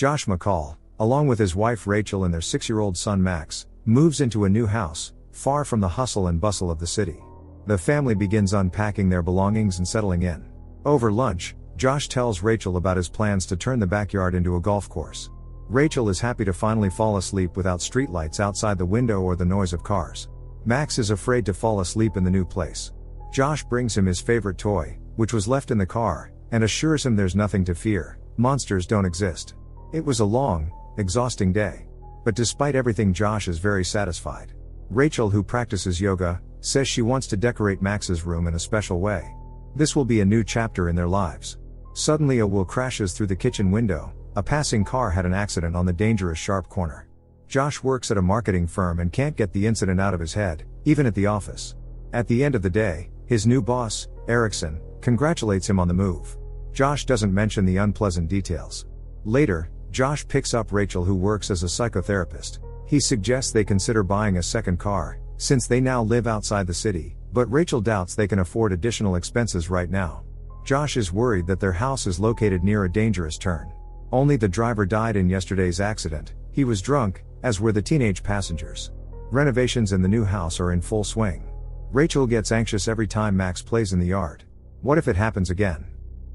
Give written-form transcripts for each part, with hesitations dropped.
Josh McCall, along with his wife Rachel and their 6-year-old son Max, moves into a new house, far from the hustle and bustle of the city. The family begins unpacking their belongings and settling in. Over lunch, Josh tells Rachel about his plans to turn the backyard into a golf course. Rachel is happy to finally fall asleep without streetlights outside the window or the noise of cars. Max is afraid to fall asleep in the new place. Josh brings him his favorite toy, which was left in the car, and assures him there's nothing to fear, monsters don't exist. It was a long, exhausting day. But despite everything, Josh is very satisfied. Rachel, who practices yoga, says she wants to decorate Max's room in a special way. This will be a new chapter in their lives. Suddenly a wheel crashes through the kitchen window. A passing car had an accident on the dangerous sharp corner. Josh works at a marketing firm and can't get the incident out of his head, even at the office. At the end of the day, his new boss, Erickson, congratulates him on the move. Josh doesn't mention the unpleasant details. Later, Josh picks up Rachel, who works as a psychotherapist. He suggests they consider buying a second car, since they now live outside the city, but Rachel doubts they can afford additional expenses right now. Josh is worried that their house is located near a dangerous turn. Only the driver died in yesterday's accident. He was drunk, as were the teenage passengers. Renovations in the new house are in full swing. Rachel gets anxious every time Max plays in the yard. What if it happens again?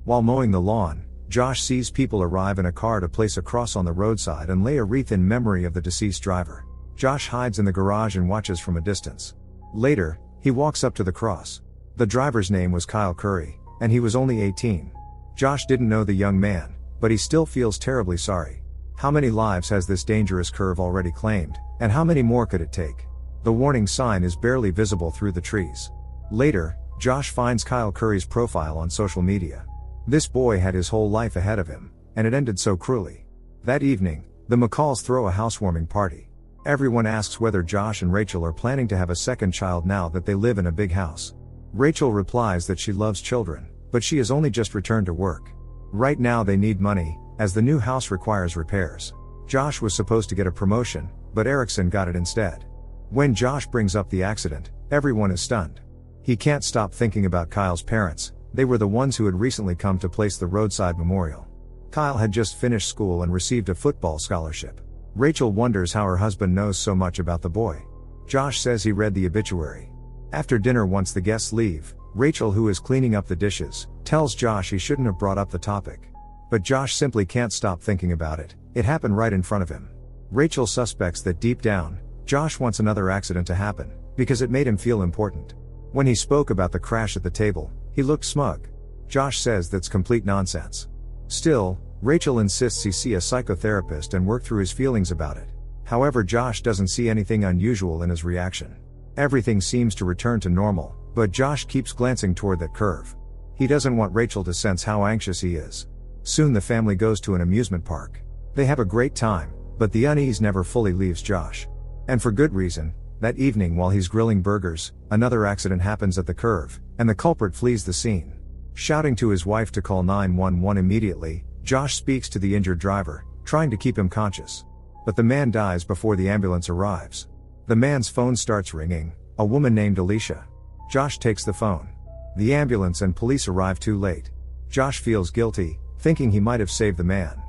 While mowing the lawn, Josh sees people arrive in a car to place a cross on the roadside and lay a wreath in memory of the deceased driver. Josh hides in the garage and watches from a distance. Later, he walks up to the cross. The driver's name was Kyle Curry, and he was only 18. Josh didn't know the young man, but he still feels terribly sorry. How many lives has this dangerous curve already claimed, and how many more could it take? The warning sign is barely visible through the trees. Later, Josh finds Kyle Curry's profile on social media. This boy had his whole life ahead of him, and it ended so cruelly. That evening, the McCalls throw a housewarming party. Everyone asks whether Josh and Rachel are planning to have a second child now that they live in a big house. Rachel replies that she loves children, but she has only just returned to work. Right now they need money, as the new house requires repairs. Josh was supposed to get a promotion, but Erickson got it instead. When Josh brings up the accident, everyone is stunned. He can't stop thinking about Kyle's parents. They were the ones who had recently come to place the roadside memorial. Kyle had just finished school and received a football scholarship. Rachel wonders how her husband knows so much about the boy. Josh says he read the obituary. After dinner, once the guests leave, Rachel, who is cleaning up the dishes, tells Josh he shouldn't have brought up the topic. But Josh simply can't stop thinking about it. It happened right in front of him. Rachel suspects that deep down, Josh wants another accident to happen, because it made him feel important. When he spoke about the crash at the table, he looked smug. Josh says that's complete nonsense. Still, Rachel insists he see a psychotherapist and work through his feelings about it. However, Josh doesn't see anything unusual in his reaction. Everything seems to return to normal, but Josh keeps glancing toward that curve. He doesn't want Rachel to sense how anxious he is. Soon the family goes to an amusement park. They have a great time, but the unease never fully leaves Josh. And for good reason. That evening, while he's grilling burgers, another accident happens at the curve, and the culprit flees the scene. Shouting to his wife to call 911 immediately, Josh speaks to the injured driver, trying to keep him conscious. But the man dies before the ambulance arrives. The man's phone starts ringing, a woman named Alicia. Josh takes the phone. The ambulance and police arrive too late. Josh feels guilty, thinking he might have saved the man.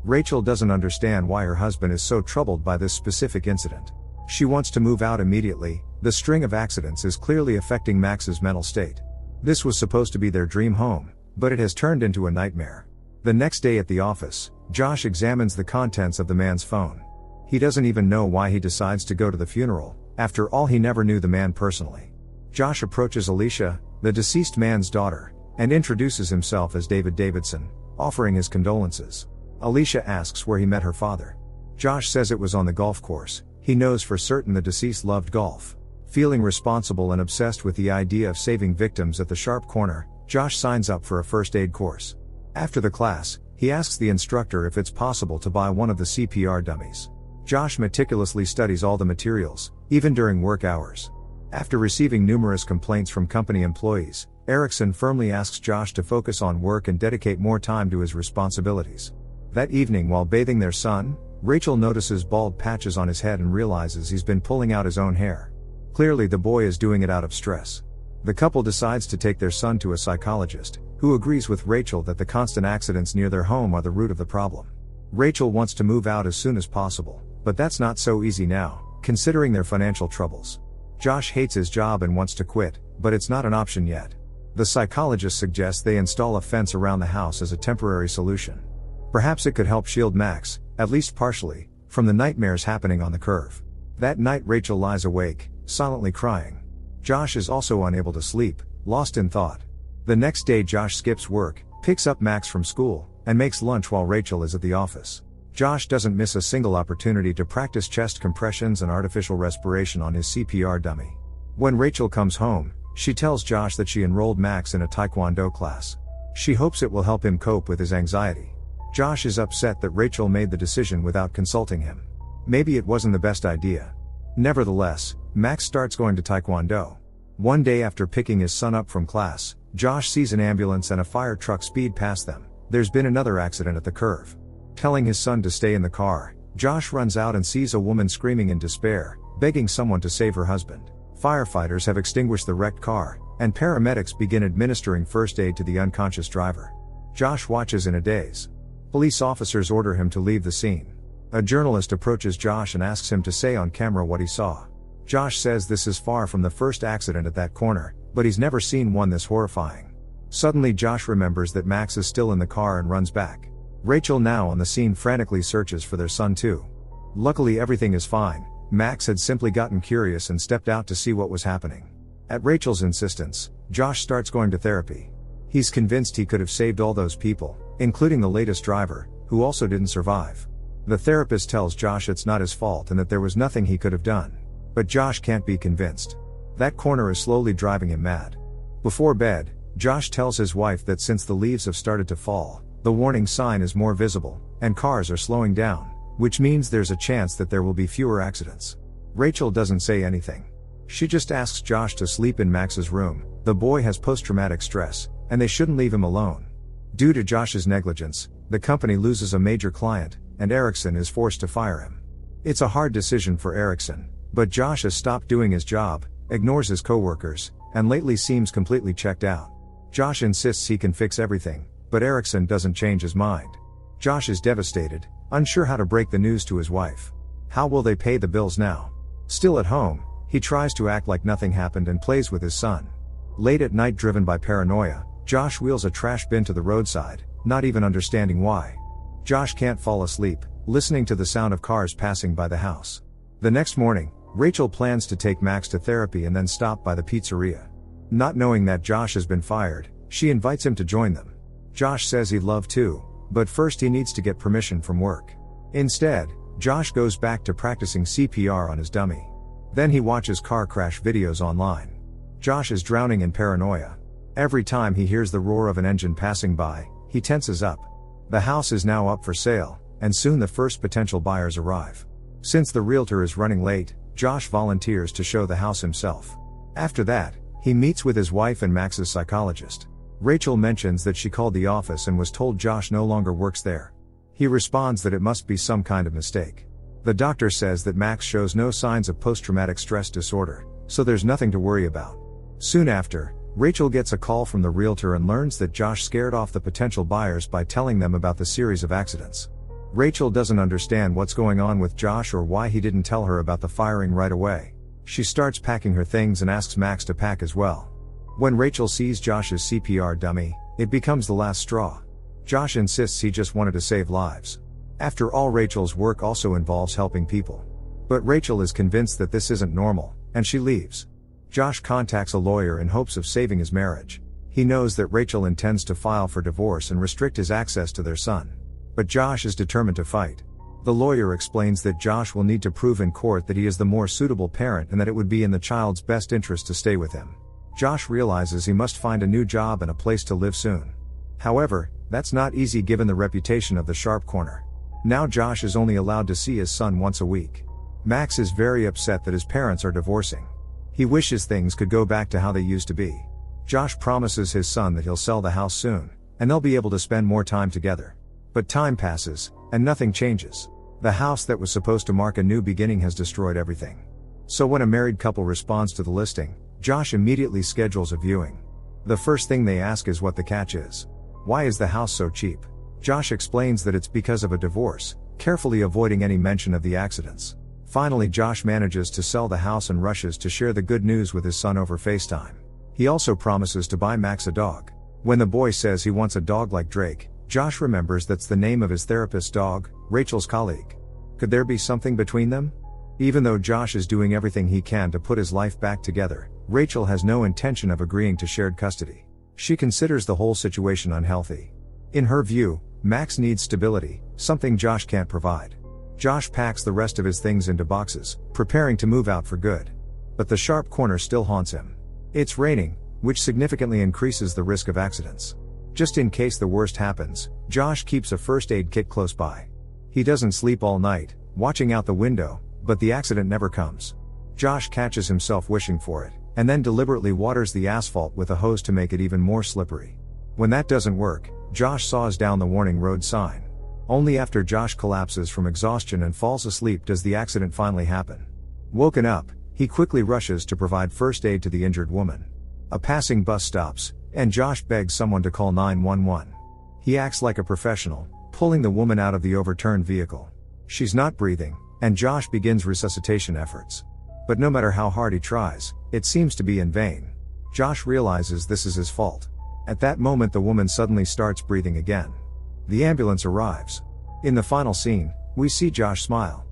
Rachel doesn't understand why her husband is so troubled by this specific incident. She wants to move out immediately. The string of accidents is clearly affecting Max's mental state. This was supposed to be their dream home, but it has turned into a nightmare. The next day at the office, Josh examines the contents of the man's phone. He doesn't even know why he decides to go to the funeral. After all, he never knew the man personally. Josh approaches Alicia, the deceased man's daughter, and introduces himself as David Davidson, offering his condolences. Alicia asks where he met her father. Josh says it was on the golf course. He knows for certain the deceased loved golf. Feeling responsible and obsessed with the idea of saving victims at the sharp corner, Josh signs up for a first aid course. After the class, he asks the instructor if it's possible to buy one of the CPR dummies. Josh meticulously studies all the materials, even during work hours. After receiving numerous complaints from company employees, Erickson firmly asks Josh to focus on work and dedicate more time to his responsibilities. That evening, while bathing their son, Rachel notices bald patches on his head and realizes he's been pulling out his own hair. Clearly the boy is doing it out of stress. The couple decides to take their son to a psychologist, who agrees with Rachel that the constant accidents near their home are the root of the problem. Rachel wants to move out as soon as possible, but that's not so easy now, considering their financial troubles. Josh hates his job and wants to quit, but it's not an option yet. The psychologist suggests they install a fence around the house as a temporary solution. Perhaps it could help shield Max, at least partially, from the nightmares happening on the curve. That night Rachel lies awake, silently crying. Josh is also unable to sleep, lost in thought. The next day Josh skips work, picks up Max from school, and makes lunch while Rachel is at the office. Josh doesn't miss a single opportunity to practice chest compressions and artificial respiration on his CPR dummy. When Rachel comes home, she tells Josh that she enrolled Max in a Taekwondo class. She hopes it will help him cope with his anxiety. Josh is upset that Rachel made the decision without consulting him. Maybe it wasn't the best idea. Nevertheless, Max starts going to Taekwondo. One day after picking his son up from class, Josh sees an ambulance and a fire truck speed past them. There's been another accident at the curve. Telling his son to stay in the car, Josh runs out and sees a woman screaming in despair, begging someone to save her husband. Firefighters have extinguished the wrecked car, and paramedics begin administering first aid to the unconscious driver. Josh watches in a daze. Police officers order him to leave the scene. A journalist approaches Josh and asks him to say on camera what he saw. Josh says this is far from the first accident at that corner, but he's never seen one this horrifying. Suddenly Josh remembers that Max is still in the car and runs back. Rachel, now on the scene, frantically searches for their son too. Luckily everything is fine. Max had simply gotten curious and stepped out to see what was happening. At Rachel's insistence, Josh starts going to therapy. He's convinced he could have saved all those people, including the latest driver, who also didn't survive. The therapist tells Josh it's not his fault and that there was nothing he could have done. But Josh can't be convinced. That corner is slowly driving him mad. Before bed, Josh tells his wife that since the leaves have started to fall, the warning sign is more visible, and cars are slowing down, which means there's a chance that there will be fewer accidents. Rachel doesn't say anything. She just asks Josh to sleep in Max's room. The boy has post-traumatic stress, and they shouldn't leave him alone. Due to Josh's negligence, the company loses a major client, and Erickson is forced to fire him. It's a hard decision for Erickson, but Josh has stopped doing his job, ignores his coworkers, and lately seems completely checked out. Josh insists he can fix everything, but Erickson doesn't change his mind. Josh is devastated, unsure how to break the news to his wife. How will they pay the bills now? Still at home, he tries to act like nothing happened and plays with his son. Late at night, driven by paranoia, Josh wheels a trash bin to the roadside, not even understanding why. Josh can't fall asleep, listening to the sound of cars passing by the house. The next morning, Rachel plans to take Max to therapy and then stop by the pizzeria. Not knowing that Josh has been fired, she invites him to join them. Josh says he'd love to, but first he needs to get permission from work. Instead, Josh goes back to practicing CPR on his dummy. Then he watches car crash videos online. Josh is drowning in paranoia. Every time he hears the roar of an engine passing by, he tenses up. The house is now up for sale, and soon the first potential buyers arrive. Since the realtor is running late, Josh volunteers to show the house himself. After that, he meets with his wife and Max's psychologist. Rachel mentions that she called the office and was told Josh no longer works there. He responds that it must be some kind of mistake. The doctor says that Max shows no signs of post-traumatic stress disorder, so there's nothing to worry about. Soon after, Rachel gets a call from the realtor and learns that Josh scared off the potential buyers by telling them about the series of accidents. Rachel doesn't understand what's going on with Josh or why he didn't tell her about the firing right away. She starts packing her things and asks Max to pack as well. When Rachel sees Josh's CPR dummy, it becomes the last straw. Josh insists he just wanted to save lives. After all, Rachel's work also involves helping people. But Rachel is convinced that this isn't normal, and she leaves. Josh contacts a lawyer in hopes of saving his marriage. He knows that Rachel intends to file for divorce and restrict his access to their son. But Josh is determined to fight. The lawyer explains that Josh will need to prove in court that he is the more suitable parent and that it would be in the child's best interest to stay with him. Josh realizes he must find a new job and a place to live soon. However, that's not easy given the reputation of the sharp corner. Now Josh is only allowed to see his son once a week. Max is very upset that his parents are divorcing. He wishes things could go back to how they used to be. Josh promises his son that he'll sell the house soon, and they'll be able to spend more time together. But time passes, and nothing changes. The house that was supposed to mark a new beginning has destroyed everything. So when a married couple responds to the listing, Josh immediately schedules a viewing. The first thing they ask is what the catch is. Why is the house so cheap? Josh explains that it's because of a divorce, carefully avoiding any mention of the accidents. Finally, Josh manages to sell the house and rushes to share the good news with his son over FaceTime. He also promises to buy Max a dog. When the boy says he wants a dog like Drake, Josh remembers that's the name of his therapist's dog, Rachel's colleague. Could there be something between them? Even though Josh is doing everything he can to put his life back together, Rachel has no intention of agreeing to shared custody. She considers the whole situation unhealthy. In her view, Max needs stability, something Josh can't provide. Josh packs the rest of his things into boxes, preparing to move out for good. But the sharp corner still haunts him. It's raining, which significantly increases the risk of accidents. Just in case the worst happens, Josh keeps a first aid kit close by. He doesn't sleep all night, watching out the window, but the accident never comes. Josh catches himself wishing for it, and then deliberately waters the asphalt with a hose to make it even more slippery. When that doesn't work, Josh saws down the warning road sign. Only after Josh collapses from exhaustion and falls asleep does the accident finally happen. Woken up, he quickly rushes to provide first aid to the injured woman. A passing bus stops, and Josh begs someone to call 911. He acts like a professional, pulling the woman out of the overturned vehicle. She's not breathing, and Josh begins resuscitation efforts. But no matter how hard he tries, it seems to be in vain. Josh realizes this is his fault. At that moment, the woman suddenly starts breathing again. The ambulance arrives. In the final scene, we see Josh smile.